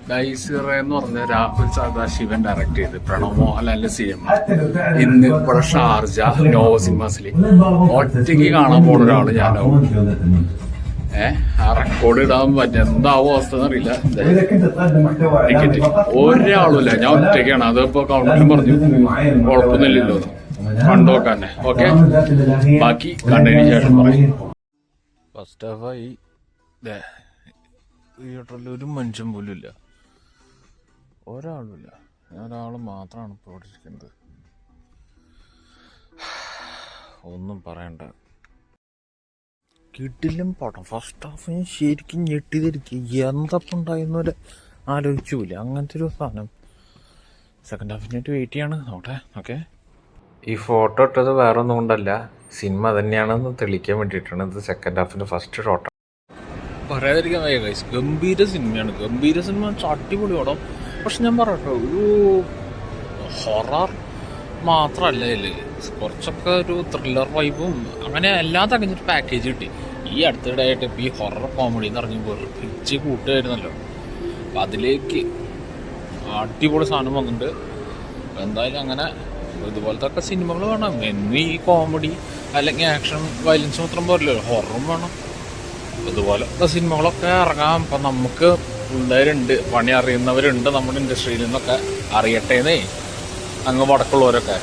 ഡൈസിറ എന്ന് പറഞ്ഞ രാഹുൽ സദാശിവൻ ഡയറക്ട് ചെയ്ത് പ്രണവ് മോഹൻലാലിന്റെ സിനിമ ഇന്ന് ഇവിടെ ഷാർജ നോവോ സിനിമാസിൽ ഒറ്റയ്ക്ക് കാണാൻ പോണ ഒരാള് ഞാനാവും. ആ റെക്കോർഡ് ഇടാൻ പറ്റും എന്താവോ അവസ്ഥ എന്നറിയില്ല. ടിക്കറ്റ് ഒരാളുമില്ല, ഞാൻ ഒറ്റയ്ക്കാണ്. അതിപ്പോ കൗണ്ടറിലും പറഞ്ഞു കുഴപ്പമൊന്നുമില്ലല്ലോ കണ്ടോക്കാൻ. ഓക്കെ, ബാക്കി കണ്ടതിന് ശേഷം പറയും. ഫസ്റ്റ് ഹാഫായി തിയേറ്ററിൽ ഒരു മനുഷ്യൻ പോലും ഇല്ല, ഒരാളുമില്ല. ഒരാൾ മാത്രമാണ് ഇപ്പോൾ ഇവിടെ ഇരിക്കുന്നത്. ഒന്നും പറയണ്ട, കിട്ടിലും പടം. ഫസ്റ്റ് ഹാഫിന് ശരിക്കും ഞെട്ടിതിരിക്കും. എന്തപ്പം ഉണ്ടായിരുന്നവരെ ആലോചിച്ചില്ല, അങ്ങനത്തെ ഒരു സാധനം. സെക്കൻഡ് ഹാഫിനായിട്ട് വെയിറ്റ് ചെയ്യാണ് നോട്ടെ. ഓക്കെ, ഈ ഫോട്ടോ ഇട്ടത് വേറെ ഒന്നും കൊണ്ടല്ല, സിനിമ തന്നെയാണെന്ന് തെളിയിക്കാൻ വേണ്ടിയിട്ടാണ്. ഇത് സെക്കൻഡ് ഹാഫിൻ്റെ ഫസ്റ്റ് ഷോട്ടാണ്. പറയാതിരിക്കാൻ വയ്യ ഗൈസ്, ഗംഭീര സിനിമയാണ്. ഗംഭീര സിനിമ അടിപൊളി പടം. പക്ഷെ ഞാൻ പറയട്ടോ, ഒരു ഹൊറർ മാത്രമല്ല ഇതിൽ, കുറച്ചൊക്കെ ഒരു ത്രില്ലർ വൈബും അങ്ങനെ എല്ലാം തകഞ്ഞൊരു പാക്കേജ് കിട്ടി. ഈ അടുത്തിടെ ആയിട്ട് ഇപ്പോൾ ഈ ഹൊറർ കോമഡി എന്ന് പറഞ്ഞ് വെറുപ്പിച്ച് കൂട്ടുമായിരുന്നല്ലോ, അപ്പം അതിലേക്ക് അടിപൊളി സാധനം വന്നിട്ടുണ്ട്. എന്തായാലും അങ്ങനെ ഇതുപോലത്തെ ഒക്കെ സിനിമകൾ വേണം. എന്നും ഈ കോമഡി അല്ലെങ്കിൽ ആക്ഷൻ വയലൻസ് മാത്രം പോരല്ലോ, ഹൊററും വേണം. ഇതുപോലത്തെ സിനിമകളൊക്കെ ഇറങ്ങാം. അപ്പം നമുക്ക് പിള്ളേരുണ്ട്, പണി അറിയുന്നവരുണ്ട് നമ്മുടെ ഇൻഡസ്ട്രിയിൽ നിന്നൊക്കെ, അറിയട്ടേന്നേ അങ്ങ് വടക്കുള്ളവരൊക്കെ.